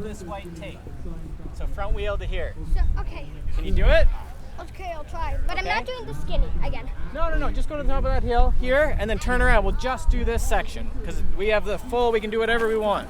this white tape. So front wheel to here. Okay. Can you do it? Okay, I'll try. But Okay. I'm not doing the skinny again. No. Just go to the top of that hill here and then turn around. We'll just do this section because we have the full, we can do whatever we want.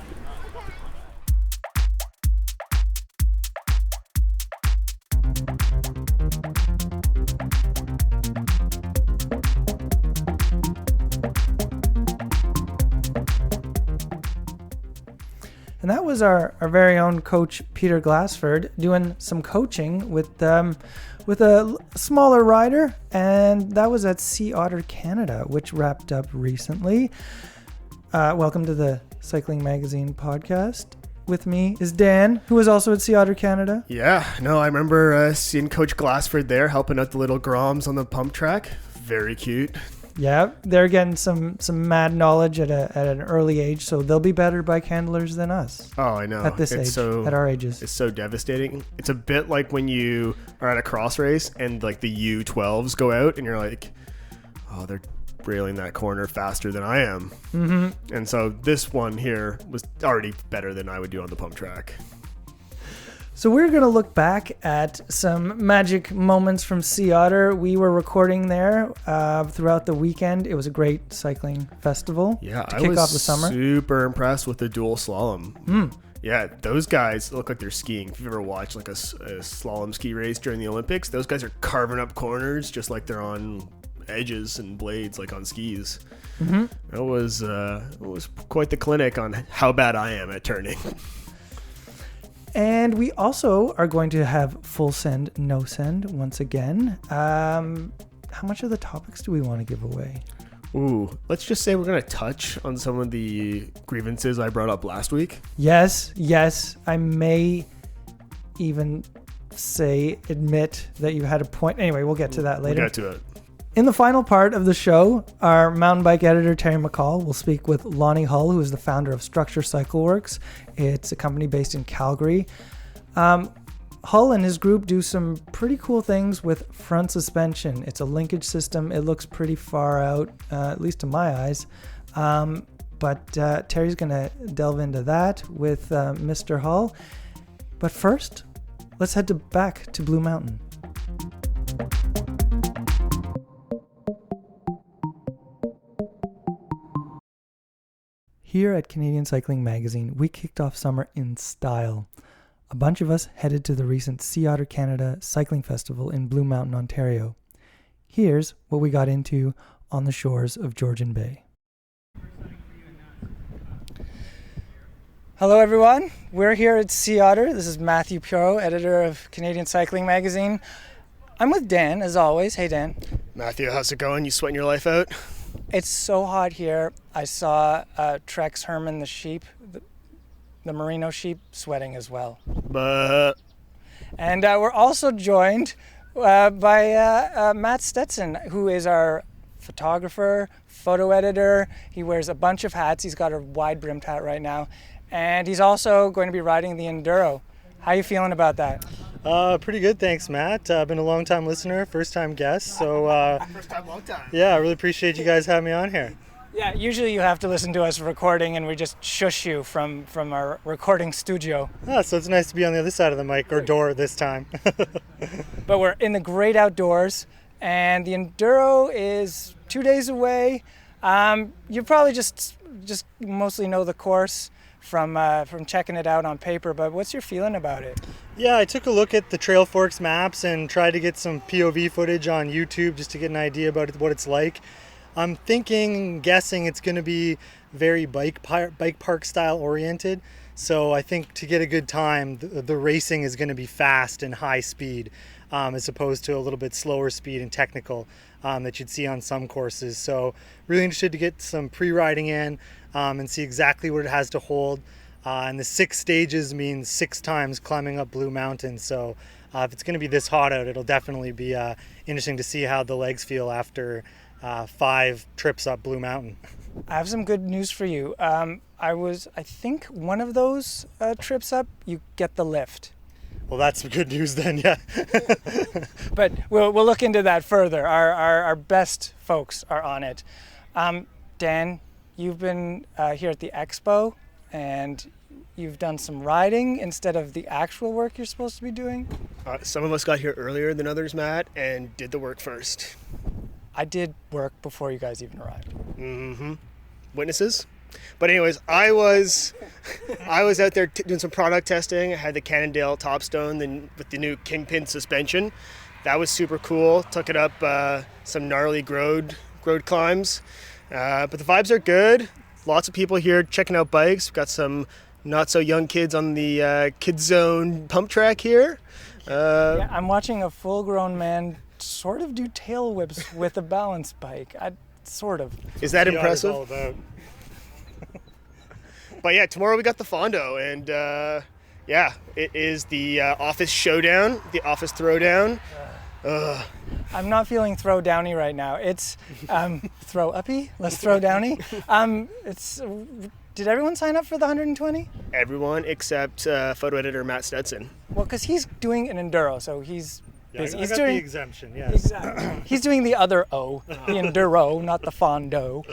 And that was our very own coach, Peter Glassford, doing some coaching with a smaller rider. And that was at Sea Otter Canada, which wrapped up recently. Welcome to the Cycling Magazine podcast. With me is Dan, who is also at Sea Otter Canada. Yeah, no, I remember seeing Coach Glassford there helping out the little Groms on the pump track. Very cute. Yeah, they're getting some mad knowledge at an early age, so they'll be better bike handlers than us. Oh, I know. At this age, at our ages. It's so devastating. It's a bit like when you are at a cross race and like the U12s go out and you're like, oh, they're railing that corner faster than I am. Mm-hmm. And so this one here was already better than I would do on the pump track. So we're going to look back at some magic moments from Sea Otter. We were recording there throughout the weekend. It was a great cycling festival to kick off the summer. Super impressed with the dual slalom. Yeah, those guys look like they're skiing. If you've ever watched like a slalom ski race during the Olympics, those guys are carving up corners just like they're on edges and blades like on skis. Mm-hmm. It was quite the clinic on how bad I am at turning. And we also are going to have full send, no send once again. How much of the topics do we want to give away? Ooh, let's just say we're going to touch on some of the grievances I brought up last week. Yes. I may even admit that you had a point. Anyway, we'll get to that later. We'll get to it. In the final part of the show, our mountain bike editor, Terry McCall, will speak with Lonnie Hull, who is the founder of Structure Cycle Works. It's a company based in Calgary. Hull and his group do some pretty cool things with front suspension. It's a linkage system. It looks pretty far out, at least to my eyes. But Terry's going to delve into that with Mr. Hull. But first, let's head back to Blue Mountain. Here at Canadian Cycling Magazine, we kicked off summer in style. A bunch of us headed to the recent Sea Otter Canada Cycling Festival in Blue Mountain, Ontario. Here's what we got into on the shores of Georgian Bay. Hello everyone, we're here at Sea Otter. This is Matthew Puro, editor of Canadian Cycling Magazine. I'm with Dan, as always. Hey Dan. Matthew, how's it going? You sweating your life out? It's so hot here. I saw Trex Herman, the sheep, the merino sheep, sweating as well. And we're also joined by Matt Stetson, who is our photographer, photo editor. He wears a bunch of hats. He's got a wide-brimmed hat right now. And he's also going to be riding the enduro. How are you feeling about that? Pretty good, thanks, Matt. I've been a long-time listener, first-time guest, so First time, long time. yeah, I really appreciate you guys having me on here. Yeah, usually you have to listen to us recording and we just shush you from our recording studio. So it's nice to be on the other side of the mic or door this time. But we're in the great outdoors and the enduro is 2 days away. You probably just mostly know the course from checking it out on paper, but what's your feeling about it? Yeah, I took a look at the Trail Forks maps and tried to get some POV footage on YouTube just to get an idea about what it's like. I'm guessing it's going to be very bike park style oriented. So I think to get a good time, the racing is going to be fast and high speed, as opposed to a little bit slower speed and technical that you'd see on some courses. So really interested to get some pre-riding in and see exactly what it has to hold. And the 6 stages means 6 times climbing up Blue Mountain. So if it's going to be this hot out, it'll definitely be interesting to see how the legs feel after 5 trips up Blue Mountain. I have some good news for you. I think one of those trips up, you get the lift. Well, that's some good news then, yeah. But we'll look into that further. Our best folks are on it. Dan, you've been here at the expo, and you've done some riding instead of the actual work you're supposed to be doing? Some of us got here earlier than others, Matt, and did the work first. I did work before you guys even arrived. Mm-hmm. Witnesses? But anyways, I was out there doing some product testing. I had the Cannondale Topstone with the new Kingpin suspension. That was super cool. Took it up some gnarly grode climbs. But the vibes are good. Lots of people here checking out bikes. We've got some not so young kids on the Kids Zone pump track here. Yeah, I'm watching a full-grown man sort of do tail whips with a balance bike. Sort of. Is that Sea Otter's impressive? all about. But yeah, tomorrow we got the Fondo, and yeah, it is the office showdown, the office throwdown. I'm not feeling throw downy right now. It's throw uppy. Let's throw downy. Did everyone sign up for the 120? Everyone except photo editor Matt Stetson. Well, because he's doing an enduro, so he's Yeah, I he's got doing the exemption, yes. exactly. He's doing the other O, the enduro, not the fondo.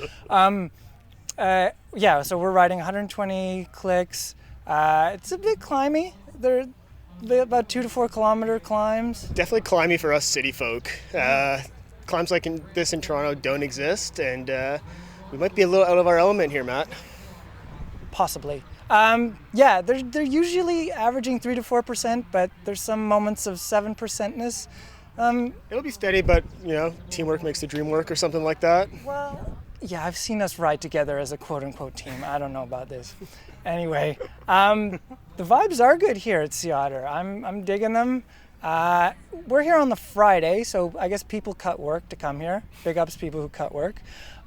Yeah, so we're riding 120 clicks. It's a bit climby. They're about 2 to 4 kilometer climbs. Definitely climby for us city folk. Climbs like this in Toronto don't exist, and we might be a little out of our element here, Matt. Possibly. Yeah, they're usually averaging 3 to 4%, but there's some moments of 7%ness. It'll be steady, but teamwork makes the dream work or something like that. Well, yeah, I've seen us ride together as a quote-unquote team. I don't know about this. Anyway, the vibes are good here at Sea Otter. I'm digging them. We're here on the Friday, so I guess people cut work to come here. Big ups people who cut work.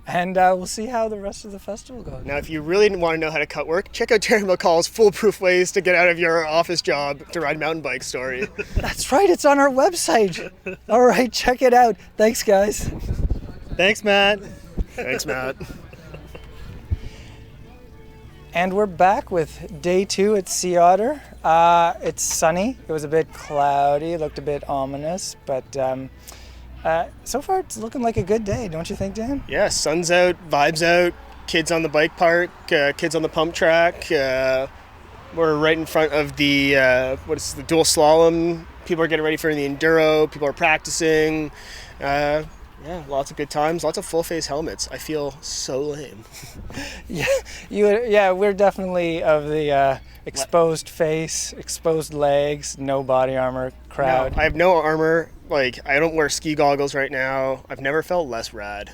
And we'll see how the rest of the festival goes. Now, if you really want to know how to cut work, check out Terry McCall's Foolproof Ways to Get Out of Your Office Job to Ride Mountain Bike story. That's right, it's on our website. All right, check it out. Thanks, guys. Thanks, Matt. Thanks, Matt. And we're back with day 2 at Sea Otter. It's sunny. It was a bit cloudy. It looked a bit ominous, but so far it's looking like a good day, don't you think, Dan? Yeah, sun's out, vibes out, kids on the bike park, kids on the pump track. We're right in front of the the dual slalom. People are getting ready for the enduro. People are practicing. Yeah, lots of good times, lots of full face helmets. I feel so lame. Yeah, we're definitely of the exposed face, exposed legs, no body armor crowd. No, I have no armor. Like, I don't wear ski goggles right now. I've never felt less rad.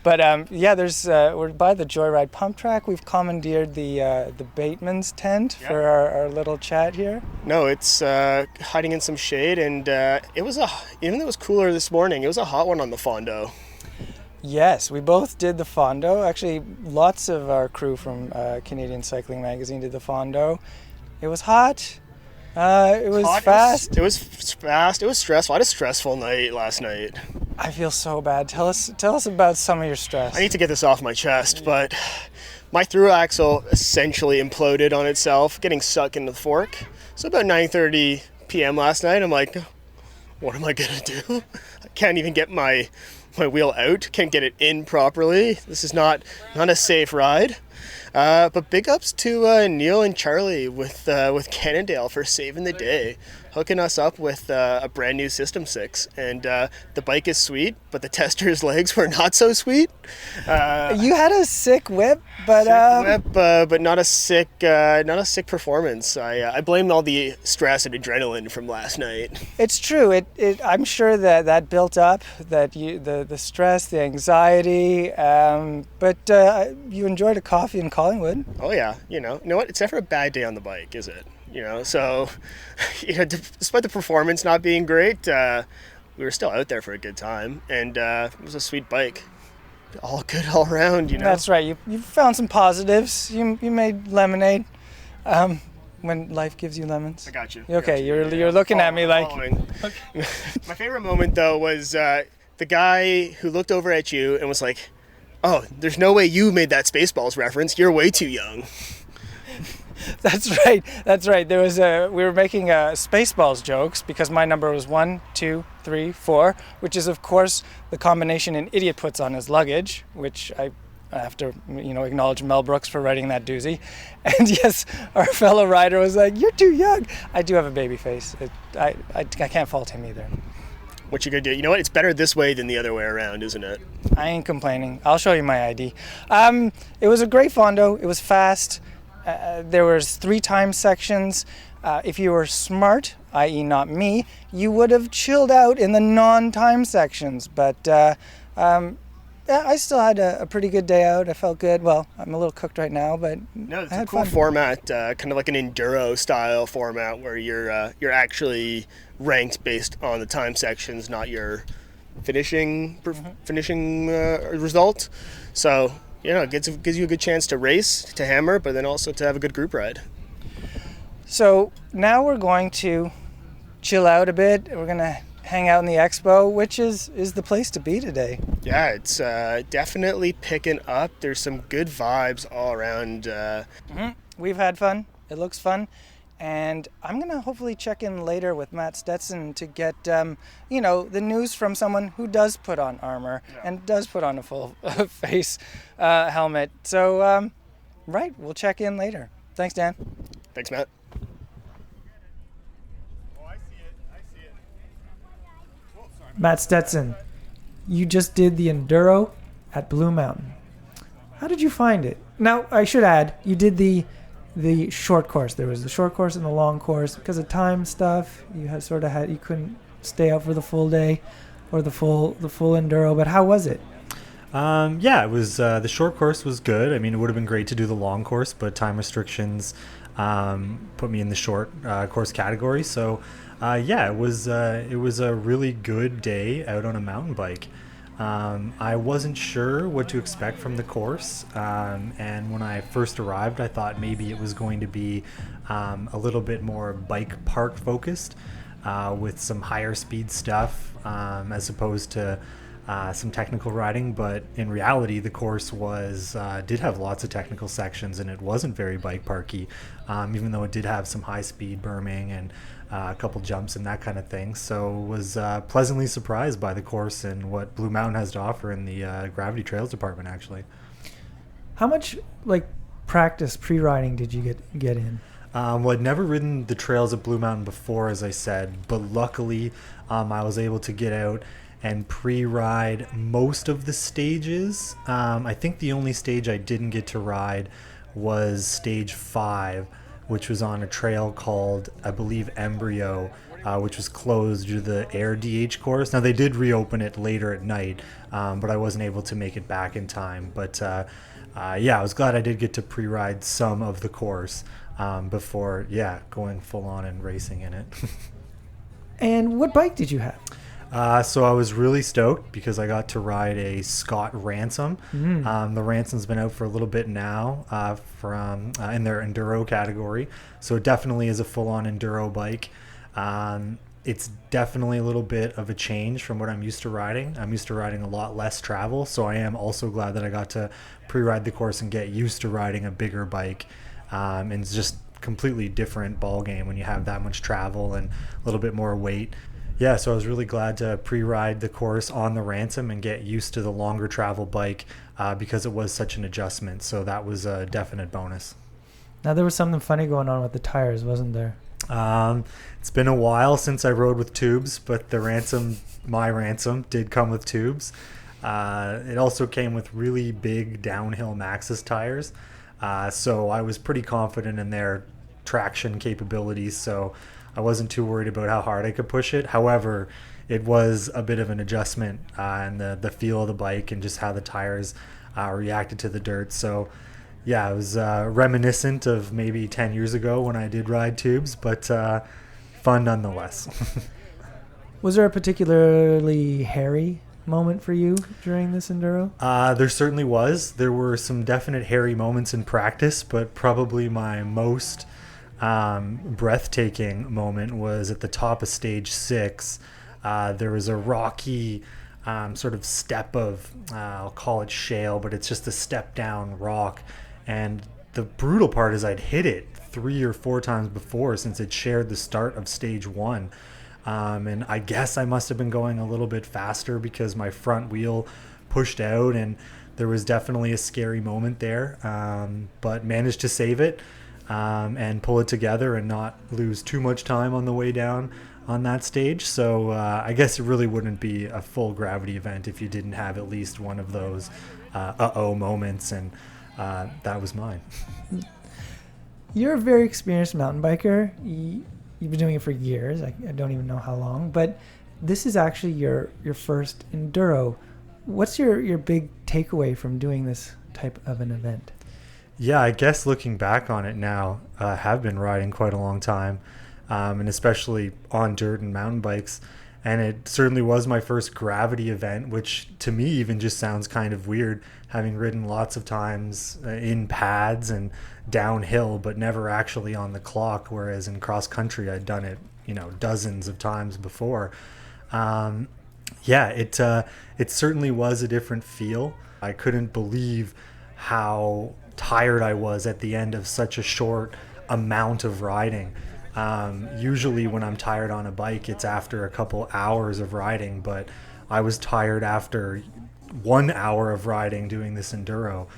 But yeah, we're by the Joyride pump track. We've commandeered the Bateman's tent for our little chat here. No, it's hiding in some shade, and even though it was cooler this morning, it was a hot one on the Fondo. Yes, we both did the Fondo. Actually, lots of our crew from Canadian Cycling Magazine did the Fondo. It was hot. It was fast. It was fast. It was stressful. I had a stressful night last night. I feel so bad. Tell us about some of your stress. I need to get this off my chest, but my through axle essentially imploded on itself, getting stuck in the fork. So about 9:30 p.m. last night, I'm like, what am I gonna do? I can't even get my wheel out. Can't get it in properly. This is not a safe ride. But big ups to Neil and Charlie with Cannondale for saving the day, hooking us up with a brand new System 6. And the bike is sweet, but the tester's legs were not so sweet. You had a sick whip, but but not a sick performance. I blame all the stress and adrenaline from last night. It's true. I'm sure that built up, the stress, the anxiety. But you enjoyed a coffee in Collingwood. Oh yeah, you know what? It's never a bad day on the bike, is it? So despite the performance not being great, we were still out there for a good time, and it was a sweet bike. All good all around, That's right. You found some positives. You made lemonade. When life gives you lemons. I got you. Okay, you're looking at me like. My favorite moment though was the guy who looked over at you and was like, "Oh, there's no way you made that Spaceballs reference. You're way too young." That's right. There was we were making Spaceballs jokes because my number was 1, 2, 3, 4, which is of course the combination an idiot puts on his luggage, which I I have to, acknowledge Mel Brooks for writing that doozy. And yes, our fellow rider was like, "You're too young." I do have a baby face. I can't fault him either. What you gonna do? You know what? It's better this way than the other way around, isn't it? I ain't complaining. I'll show you my ID. It was a great fondo. It was fast. There was 3 time sections. If you were smart, i.e. not me, you would have chilled out in the non-time sections. But I still had a pretty good day out. I felt good. Well, I'm a little cooked right now, but No, it's I a had cool fun. format, kind of like an enduro style format where you're actually ranked based on the time sections, not your finishing result. So it gives you a good chance to race, to hammer, but then also to have a good group ride. So now we're going to chill out a bit. We're going to hang out in the expo, which is the place to be today. Yeah, it's definitely picking up. There's some good vibes all around. We've had fun. It looks fun. And I'm going to hopefully check in later with Matt Stetson to get, the news from someone who does put on armor and does put on a full face helmet. So, right, we'll check in later. Thanks, Dan. Thanks, Matt. Matt Stetson, you just did the enduro at Blue Mountain. How did you find it? Now, I should add, you did the short course. There was the short course and the long course. Because of time stuff, you couldn't stay out for the full day or the full enduro. But how was it? It was the short course was good. I mean, it would have been great to do the long course, but time restrictions put me in the short course category. So it was a really good day out on a mountain bike. I wasn't sure what to expect from the course, and when I first arrived, I thought maybe it was going to be a little bit more bike park focused, with some higher speed stuff, as opposed to some technical riding. But in reality, the course did have lots of technical sections, and it wasn't very bike parky, even though it did have some high speed berming and a couple jumps and that kind of thing. So was pleasantly surprised by the course and what Blue Mountain has to offer in the Gravity Trails department, actually. How much practice pre-riding did you get in? Well, I'd never ridden the trails at Blue Mountain before, as I said, but luckily I was able to get out and pre-ride most of the stages. I think the only stage I didn't get to ride was stage 5, which was on a trail called, I believe, Embryo, which was closed due to the Air DH course. Now, they did reopen it later at night, but I wasn't able to make it back in time. But I was glad I did get to pre-ride some of the course before, going full on and racing in it. And what bike did you have? So I was really stoked because I got to ride a Scott Ransom. The Ransom's been out for a little bit now, in their enduro category. So it definitely is a full-on enduro bike. It's definitely a little bit of a change from what I'm used to riding. I'm used to riding a lot less travel, so I am also glad that I got to pre-ride the course and get used to riding a bigger bike. And it's just completely different ball game when you have that much travel and a little bit more weight. Yeah, so I was really glad to pre-ride the course on the Ransom and get used to the longer travel bike because it was such an adjustment. So that was a definite bonus. Now, there was something funny going on with the tires, wasn't there? It's been a while since I rode with tubes, but my Ransom did come with tubes. It also came with really big downhill Maxxis tires. So I was pretty confident in their traction capabilities. So I wasn't too worried about how hard I could push it. However, it was a bit of an adjustment in the feel of the bike and just how the tires reacted to the dirt. So, yeah, it was reminiscent of maybe 10 years ago when I did ride tubes, but fun nonetheless. Was there a particularly hairy moment for you during this enduro? There certainly was. There were some definite hairy moments in practice, but probably my most breathtaking moment was at the top of stage 6. There was a rocky sort of step of, I'll call it shale, but it's just a step down rock. And the brutal part is I'd hit it 3 or 4 times before since it shared the start of stage 1. And I guess I must have been going a little bit faster because my front wheel pushed out and there was definitely a scary moment there, but managed to save it and pull it together and not lose too much time on the way down on that stage. So I guess it really wouldn't be a full gravity event if you didn't have at least one of those uh-oh moments, and that was mine. You're a very experienced mountain biker. You've been doing it for years. I don't even know how long, but this is actually your first enduro. What's your big takeaway from doing this type of an event? Yeah, I guess looking back on it now, I have been riding quite a long time, and especially on dirt and mountain bikes. And it certainly was my first gravity event, which to me even just sounds kind of weird, having ridden lots of times in pads and downhill, but never actually on the clock. Whereas in cross country, I'd done it, dozens of times before. It certainly was a different feel. I couldn't believe how tired I was at the end of such a short amount of riding. Usually when I'm tired on a bike, it's after a couple hours of riding, but I was tired after 1 hour of riding doing this enduro.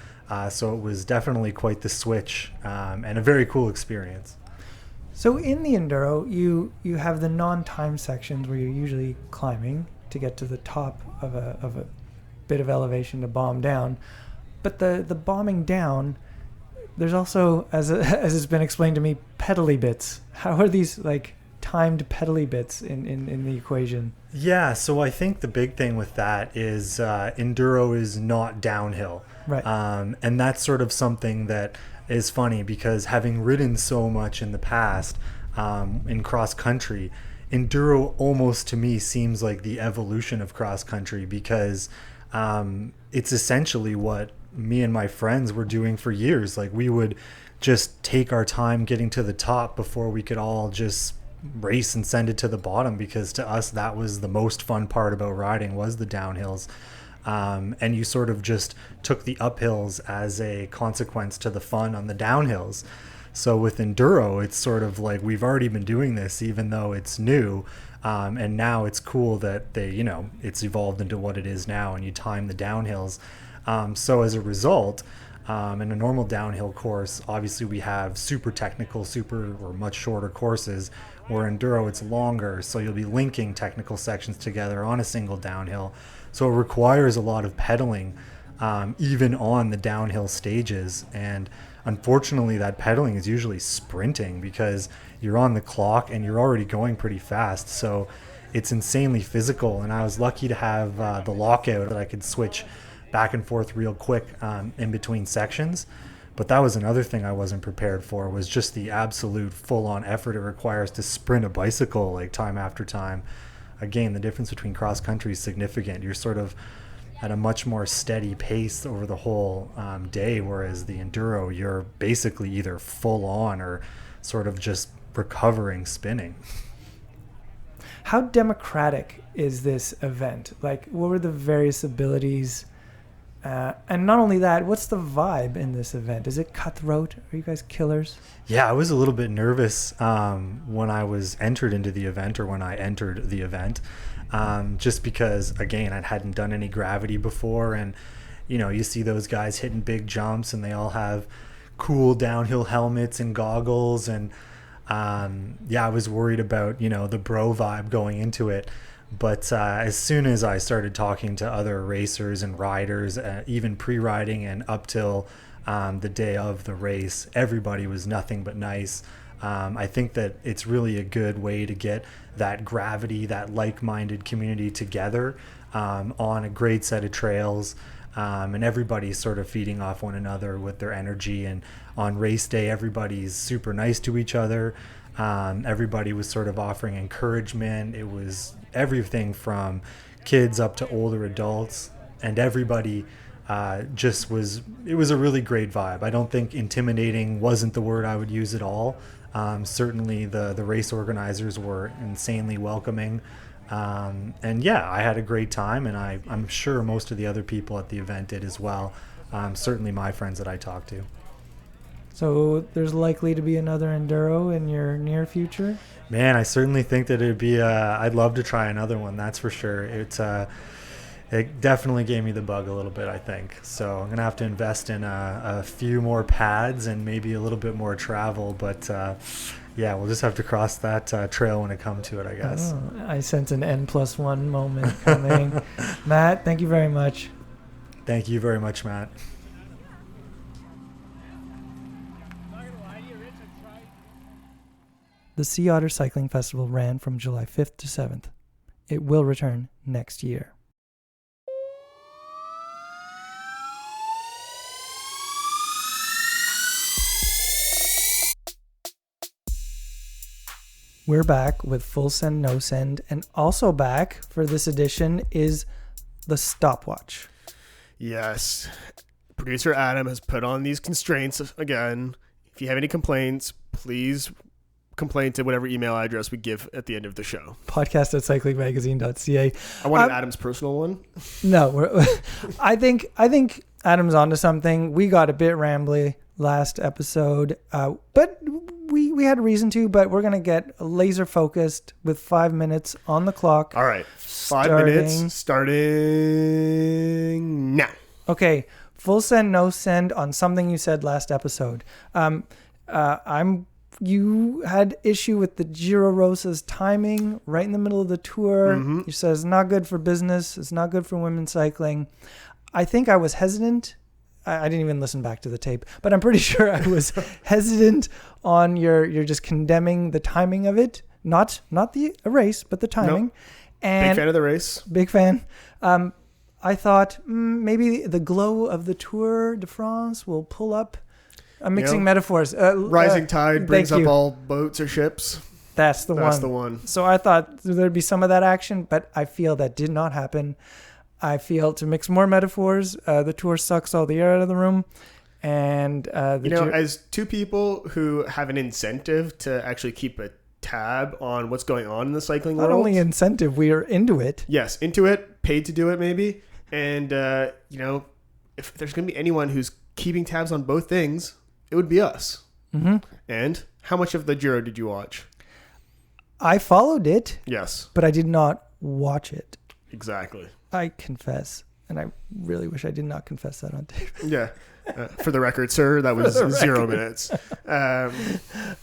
So it was definitely quite the switch, and a very cool experience. So in the enduro, you have the non-time sections where you're usually climbing to get to the top of a bit of elevation to bomb down. But the bombing down, there's also, as it's been explained to me, pedally bits. How are these timed pedally bits in the equation? Yeah, so I think the big thing with that is enduro is not downhill. Right. And that's sort of something that is funny, because having ridden so much in the past in cross country, enduro almost to me seems like the evolution of cross country, because it's essentially what me and my friends were doing for years. Like, we would just take our time getting to the top before we could all just race and send it to the bottom, because to us that was the most fun part about riding, was the downhills. And you sort of just took the uphills as a consequence to the fun on the downhills. So with enduro, it's sort of like we've already been doing this, even though it's new. And now it's cool that it's evolved into what it is now, and you time the downhills. So as a result, in a normal downhill course, obviously we have super technical, or much shorter courses, where enduro it's longer. So you'll be linking technical sections together on a single downhill. So it requires a lot of pedaling, even on the downhill stages. And unfortunately, that pedaling is usually sprinting, because you're on the clock and you're already going pretty fast. So it's insanely physical. And I was lucky to have the lockout that I could switch back and forth real quick in between sections. But that was another thing I wasn't prepared for, was just the absolute full-on effort it requires to sprint a bicycle time after time. Again, the difference between cross country is significant. You're sort of at a much more steady pace over the whole day, whereas the enduro, you're basically either full on or sort of just recovering spinning. How democratic is this event? What were the various abilities? And not only that, what's the vibe in this event? Is it cutthroat? Are you guys killers? Yeah, I was a little bit nervous when I was entered into the event, or when I entered the event, just because, again, I hadn't done any gravity before. And, you see those guys hitting big jumps, and they all have cool downhill helmets and goggles. And, I was worried about, the bro vibe going into it. But as soon as I started talking to other racers and riders, even pre-riding and up till the day of the race, everybody was nothing but nice. I think that it's really a good way to get that gravity, that like-minded community together on a great set of trails, and everybody's sort of feeding off one another with their energy. And on race day, everybody's super nice to each other. Everybody was sort of offering encouragement. It was everything from kids up to older adults, and everybody it was a really great vibe. I don't think intimidating wasn't the word I would use at all. Certainly the race organizers were insanely welcoming. And yeah, I had a great time, and I'm sure most of the other people at the event did as well. Certainly my friends that I talked to. So there's likely to be another enduro in your near future? Man, I certainly think that it'd be I'd love to try another one, that's for sure. it definitely gave me the bug a little bit, I think. So I'm gonna have to invest in a few more pads and maybe a little bit more travel. But yeah, we'll just have to cross that trail when it comes to it, I guess. Oh, I sense an N+1 moment coming. Matt, thank you very much. Thank you very much, Matt. The Sea Otter Cycling Festival ran from July 5th to 7th. It will return next year. We're back with Full Send, No Send, and also back for this edition is the stopwatch. Yes. Producer Adam has put on these constraints again. If you have any complaints, please complain to whatever email address we give at the end of the show. Podcast@cyclingmagazine.ca. I wanted Adam's personal one. No, I think Adam's onto something. We got a bit rambly last episode, but we had a reason to. But we're gonna get laser focused with 5 minutes on the clock. All right, 5 minutes starting now. Okay, full send, no send on something you said last episode. You had issue with the Giro Rosa's timing right in the middle of the tour. Mm-hmm. You said it's not good for business. It's not good for women's cycling. I think I was hesitant. I didn't even listen back to the tape, but I'm pretty sure I was hesitant on you're just condemning the timing of it. Not the race, but the timing. Nope. And big fan of the race. Big fan. I thought maybe the glow of the Tour de France will pull up. I'm mixing metaphors. Rising tide brings thank up you. all boats or ships. That's the one. So I thought there'd be some of that action, but I feel that did not happen. I feel, to mix more metaphors, the Tour sucks all the air out of the room. And as two people who have an incentive to actually keep a tab on what's going on in the cycling world. Not only incentive, we are into it. Yes, into it, paid to do it maybe. And, if there's going to be anyone who's keeping tabs on both things, it would be us. Mm-hmm. And how much of the Giro did you watch? I followed it. Yes. But I did not watch it. Exactly. I confess. And I really wish I did not confess that on tape. Yeah. For the record, sir, that was 0 minutes.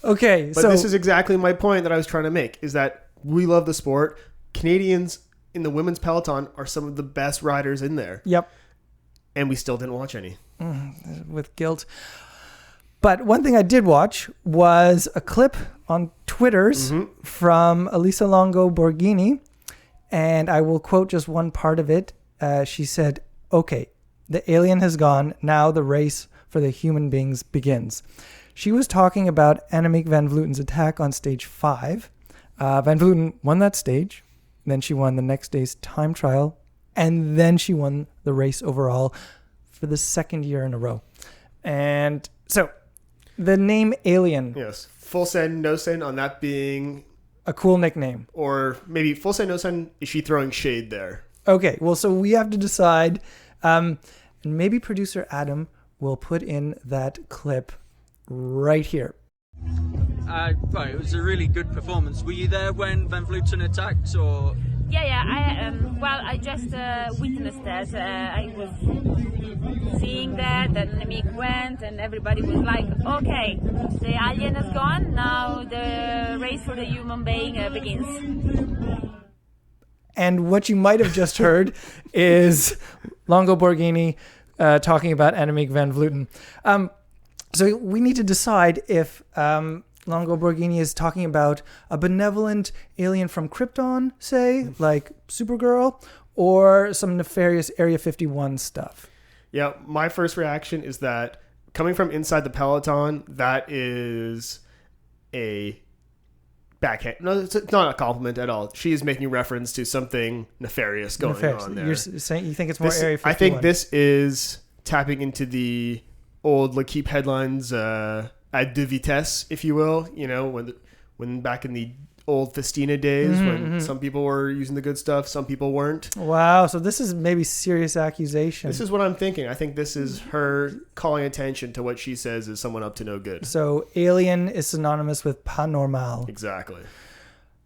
Okay. But this is exactly my point that I was trying to make, is that we love the sport. Canadians in the women's peloton are some of the best riders in there. Yep. And we still didn't watch any. With guilt. But one thing I did watch was a clip on Twitter's from Elisa Longo Borghini. And I will quote just one part of it. She said, "Okay, the alien has gone. Now the race for the human beings begins." She was talking about Annemiek van Vleuten's attack on stage 5. Van Vleuten won that stage. Then she won the next day's time trial. And then she won the race overall for the second year in a row. And so the name Alien. Yes. Full send, no send on that being a cool nickname. Or maybe full send, no send, is she throwing shade there? Okay, well, so we have to decide. And maybe producer Adam will put in that clip right here. Well, it was a really good performance. Were you there when Van Vleuten attacked, or? Yeah. I just witnessed that. I was seeing that Annemiek went, and everybody was like, "Okay, the alien is gone. Now the race for the human being begins." And what you might have just heard is Longo Borghini talking about Annemiek van Vleuten. So we need to decide if Longo Borghini is talking about a benevolent alien from Krypton, say, like Supergirl, or some nefarious Area 51 stuff. Yeah, my first reaction is that coming from inside the peloton, that is a backhand. No, it's not a compliment at all. She is making reference to something nefarious going on there. You're saying you think it's more Area 51? I think this is tapping into the old L'Equipe headlines, à deux vitesses, if you will. You know, when back in the old Festina days, when some people were using the good stuff, some people weren't. Wow, so this is maybe serious accusation. This is what I'm thinking. I think this is her calling attention to what she says is someone up to no good. So alien is synonymous with pas normal. Exactly.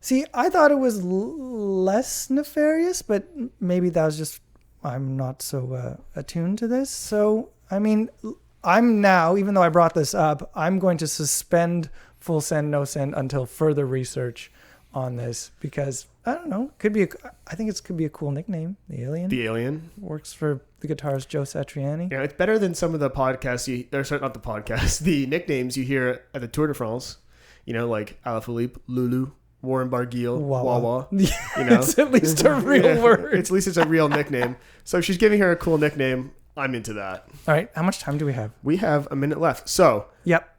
See, I thought it was less nefarious, but maybe that was just I'm not so attuned to this. So, I mean, I'm now, even though I brought this up, I'm going to suspend full send, no send until further research on this because I don't know. I think it could be a cool nickname. The Alien. The Alien Works for the guitarist Joe Satriani. Yeah, it's better than some of the podcasts the nicknames you hear at the Tour de France. You know, like Alaphilippe, Lulu, Warren Barguil, Wawa. You know, It's at least a real word. At least it's a real nickname. So if she's giving her a cool nickname, I'm into that. All right. How much time do we have? We have a minute left. So, Yep.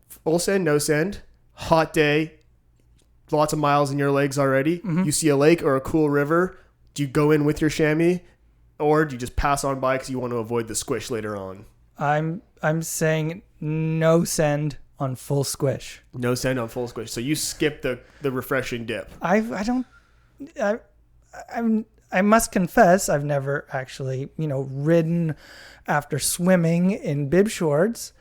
full send, no send, hot day, lots of miles in your legs already. Mm-hmm. You see a lake or a cool river. Do you go in with your chamois, or do you just pass on by because you want to avoid the squish later on? I'm saying no send on full squish. No send on full squish. So you skip the refreshing dip. I must confess I've never actually, ridden after swimming in bib shorts.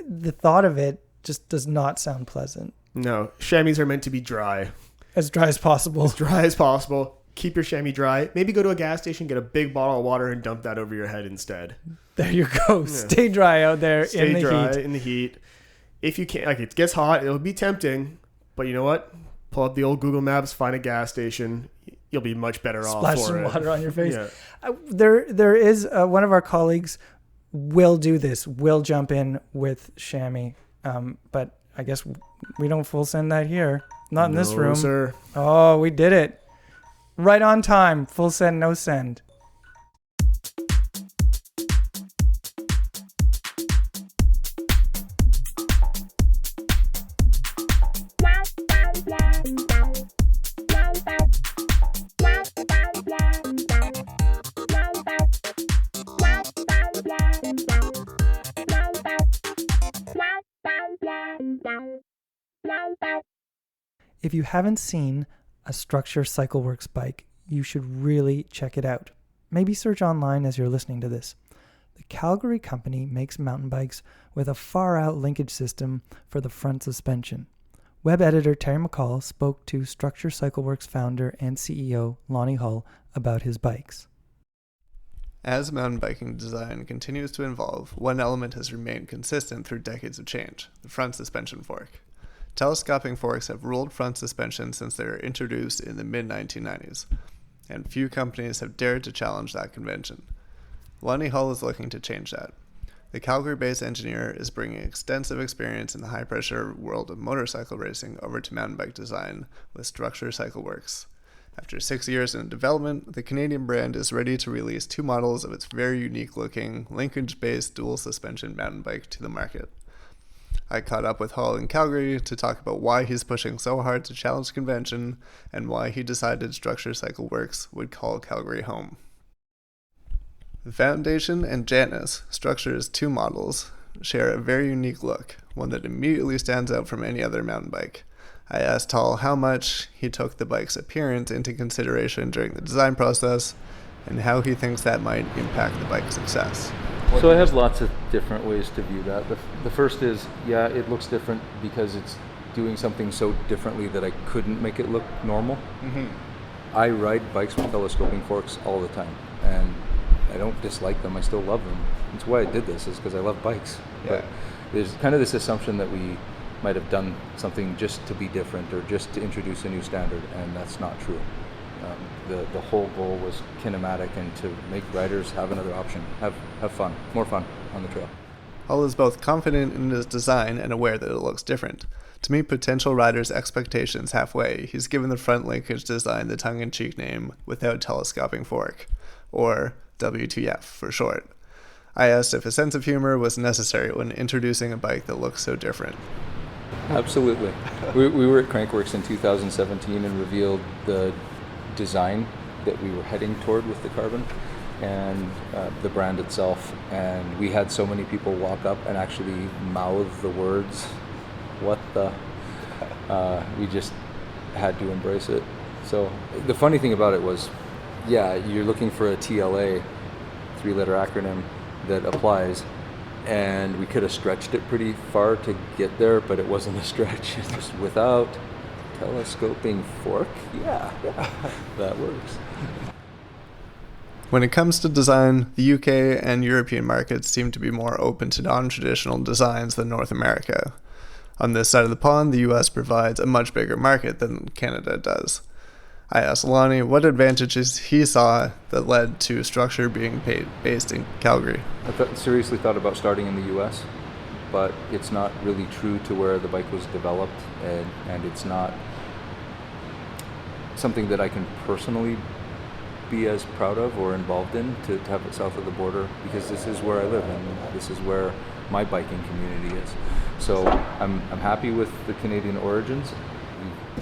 The thought of it just does not sound pleasant. No, chamois are meant to be dry. As dry as possible. As dry as possible. Keep your chamois dry. Maybe go to a gas station, get a big bottle of water, and dump that over your head instead. There you go. Yeah. Stay dry out there in the heat. If you can't, it gets hot, it'll be tempting. But you know what? Pull up the old Google Maps, find a gas station. You'll be much better off for it. Splash some water on your face. Yeah. There is one of our colleagues will do this. Will jump in with chamois. But I guess we don't full send that here. Not in this room. Sir. Oh, we did it. Right on time. Full send, no send. If you haven't seen a Structure CycleWorks bike, you should really check it out. Maybe search online as you're listening to this. The Calgary company makes mountain bikes with a far-out linkage system for the front suspension. Web editor Terry McCall spoke to Structure CycleWorks founder and CEO Lonnie Hull about his bikes. As mountain biking design continues to evolve, one element has remained consistent through decades of change: the front suspension fork. Telescoping forks have ruled front suspension since they were introduced in the mid-1990s, and few companies have dared to challenge that convention. Lonnie Hull is looking to change that. The Calgary-based engineer is bringing extensive experience in the high-pressure world of motorcycle racing over to mountain bike design with Structure CycleWorks. After 6 years in development, the Canadian brand is ready to release 2 models of its very unique-looking, linkage-based dual-suspension mountain bike to the market. I caught up with Hull in Calgary to talk about why he's pushing so hard to challenge convention and why he decided Structure CycleWorks would call Calgary home. The Foundation and Janus, Structure's 2 models, share a very unique look, one that immediately stands out from any other mountain bike. I asked Hull how much he took the bike's appearance into consideration during the design process and how he thinks that might impact the bike's success. So I have lots of different ways to view that. The first is, yeah, it looks different because it's doing something so differently that I couldn't make it look normal. Mm-hmm. I ride bikes with telescoping forks all the time, and I don't dislike them. I still love them. That's why I did this, is because I love bikes. Yeah. But there's kind of this assumption that we might have done something just to be different or just to introduce a new standard, and that's not true. The whole goal was kinematic and to make riders have another option, have fun, more fun on the trail. Hull is both confident in his design and aware that it looks different. To meet potential riders' expectations halfway, he's given the front linkage design the tongue-in-cheek name Without Telescoping Fork, or WTF for short. I asked if a sense of humor was necessary when introducing a bike that looks so different. Absolutely. We were at Crankworks in 2017 and revealed the design that we were heading toward with the carbon and the brand itself, and we had so many people walk up and actually mouth the words, what the, we just had to embrace it. So the funny thing about it was, yeah, you're looking for a TLA, 3-letter acronym that applies, and we could have stretched it pretty far to get there, but it wasn't a stretch. It was without telescoping fork. Yeah, that works. When it comes to design, the UK and European markets seem to be more open to non-traditional designs than North America. On this side of the pond, the US provides a much bigger market than Canada does. I asked Lonnie what advantages he saw that led to Structure being based in Calgary. I seriously thought about starting in the US, but it's not really true to where the bike was developed, and it's not something that I can personally be as proud of or involved in to have it south of the border, because this is where I live and this is where my biking community is. So I'm happy with the Canadian origins.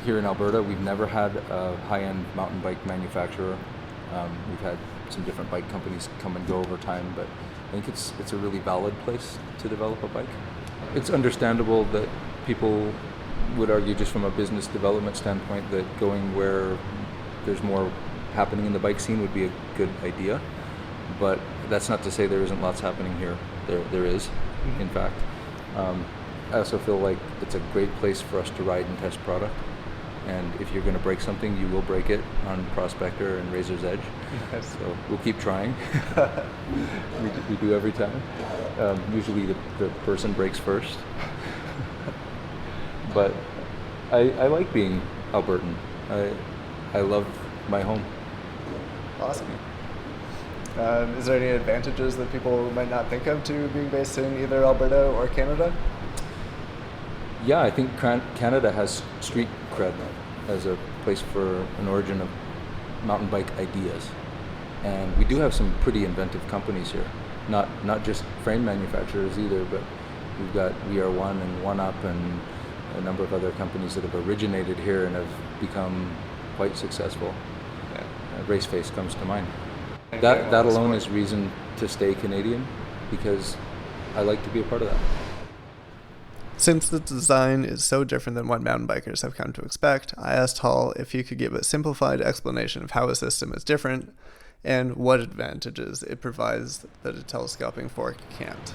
Here in Alberta, we've never had a high-end mountain bike manufacturer. We've had some different bike companies come and go over time, but I think it's a really valid place to develop a bike. It's understandable that people would argue, just from a business development standpoint, that going where there's more happening in the bike scene would be a good idea, but that's not to say there isn't lots happening here. There is, in fact. I also feel like it's a great place for us to ride and test product, and if you're going to break something, you will break it on Prospector and Razor's Edge. Yes. So we'll keep trying. we do every time. Usually the person breaks first. But I like being Albertan. I love my home. Awesome. Is there any advantages that people might not think of to being based in either Alberta or Canada? Yeah, I think Canada has street cred as a place for an origin of mountain bike ideas. And we do have some pretty inventive companies here. Not just frame manufacturers either, but we've got VR1 and One Up and a number of other companies that have originated here and have become quite successful. Yeah. Raceface comes to mind. That alone is reason to stay Canadian, because I like to be a part of that. Since the design is so different than what mountain bikers have come to expect, I asked Hall if he could give a simplified explanation of how a system is different and what advantages it provides that a telescoping fork can't.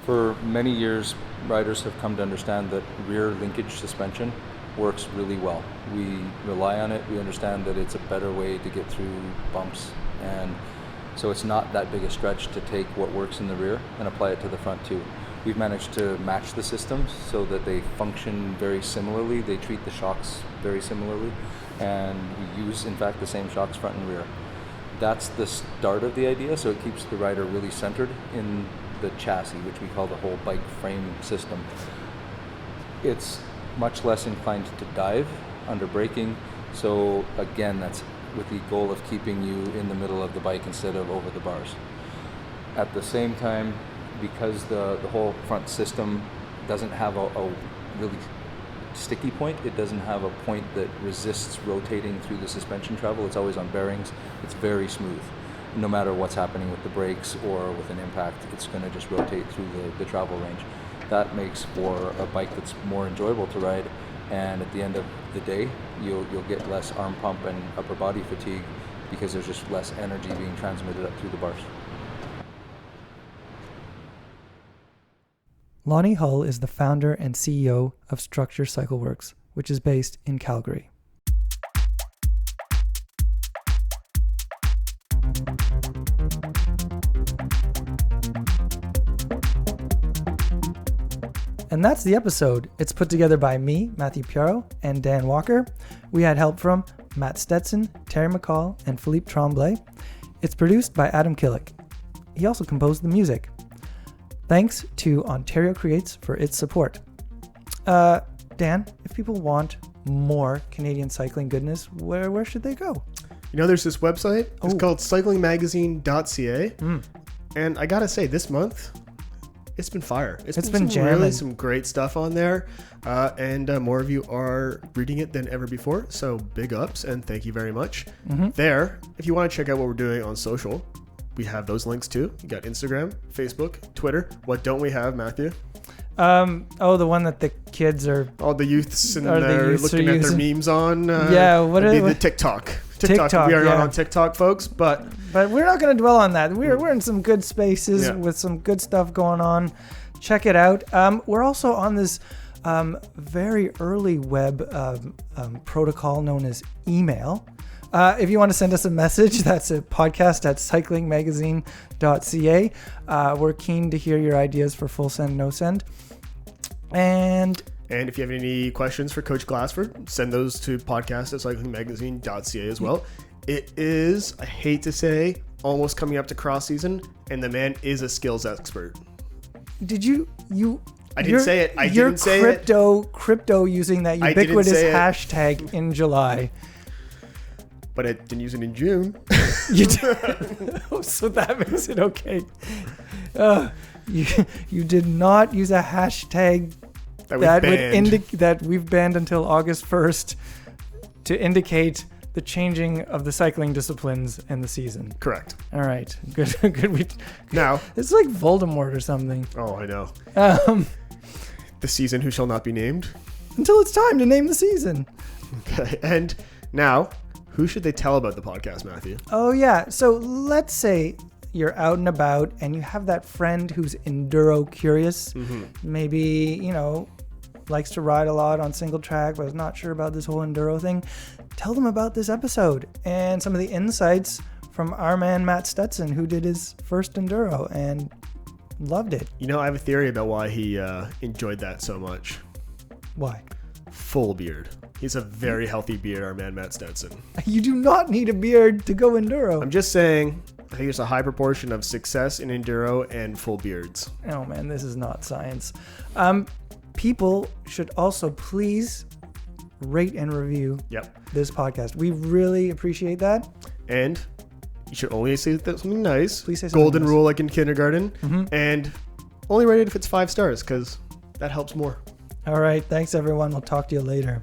For many years, riders have come to understand that rear linkage suspension works really well. We rely on it. We understand that it's a better way to get through bumps, and so it's not that big a stretch to take what works in the rear and apply it to the front too. We've managed to match the systems so that they function very similarly. They treat the shocks very similarly, and we use, in fact, the same shocks front and rear. That's the start of the idea, so it keeps the rider really centered in the chassis, which we call the whole bike frame system. It's much less inclined to dive under braking, so again, that's with the goal of keeping you in the middle of the bike instead of over the bars. At the same time, because the whole front system doesn't have a really sticky point, it doesn't have a point that resists rotating through the suspension travel, it's always on bearings, it's very smooth. No matter what's happening with the brakes or with an impact, it's going to just rotate through the travel range. That makes for a bike that's more enjoyable to ride, and at the end of the day, you'll get less arm pump and upper body fatigue because there's just less energy being transmitted up through the bars. Lonnie Hull is the founder and CEO of Structure Cycle Works, which is based in Calgary. And that's the episode. It's put together by me, Matthew Piaro, and Dan Walker. We had help from Matt Stetson, Terry McCall, and Philippe Tremblay. It's produced by Adam Killick. He also composed the music. Thanks to Ontario Creates for its support. Dan, if people want more Canadian cycling goodness, where should they go? You know, there's this website. It's called cyclingmagazine.ca. And I gotta say, this month, it's been fire. It's been really some great stuff on there. And more of you are reading it than ever before. So big ups and thank you very much. There, if you want to check out what we're doing on social, we have those links too. You got Instagram, Facebook, Twitter. What don't we have, Matthew? The one that the kids are... All the youths in there looking at their memes on. What are the TikTok. TikTok. We are not on TikTok, folks, but we're not going to dwell on that. We're in some good spaces with some good stuff going on. Check it out. We're also on this very early web protocol known as email. If you want to send us a message, that's a podcast at cyclingmagazine.ca. We're keen to hear your ideas for full send, no send. And if you have any questions for Coach Glassford, send those to podcast at cyclingmagazine.ca as well. It is, I hate to say, almost coming up to cross season, and the man is a skills expert. Did you I didn't say it. I you're didn't say crypto using that ubiquitous hashtag in July. But I didn't use it in June. You did. Oh, so that makes it okay. You did not use a hashtag that we've banned until August 1st to indicate the changing of the cycling disciplines and the season. Correct. All right. Good. Now it's like Voldemort or something. Oh, I know. The season who shall not be named. Until it's time to name the season. Okay. And now, who should they tell about the podcast, Matthew? Oh, yeah. So let's say you're out and about and you have that friend who's enduro curious. Mm-hmm. Maybe, likes to ride a lot on single track, but is not sure about this whole enduro thing. Tell them about this episode and some of the insights from our man, Matt Stetson, who did his first enduro and loved it. I have a theory about why he enjoyed that so much. Why? Full beard. He's a very healthy beard, our man, Matt Stetson. You do not need a beard to go enduro. I'm just saying, I think there's a high proportion of success in enduro and full beards. Oh, man, this is not science. People should also please rate and review this podcast. We really appreciate that. And you should only say something nice. Please say something Golden nice. rule like in kindergarten. Mm-hmm. And only rate it if it's 5 stars, because that helps more. All right. Thanks, everyone. We'll talk to you later.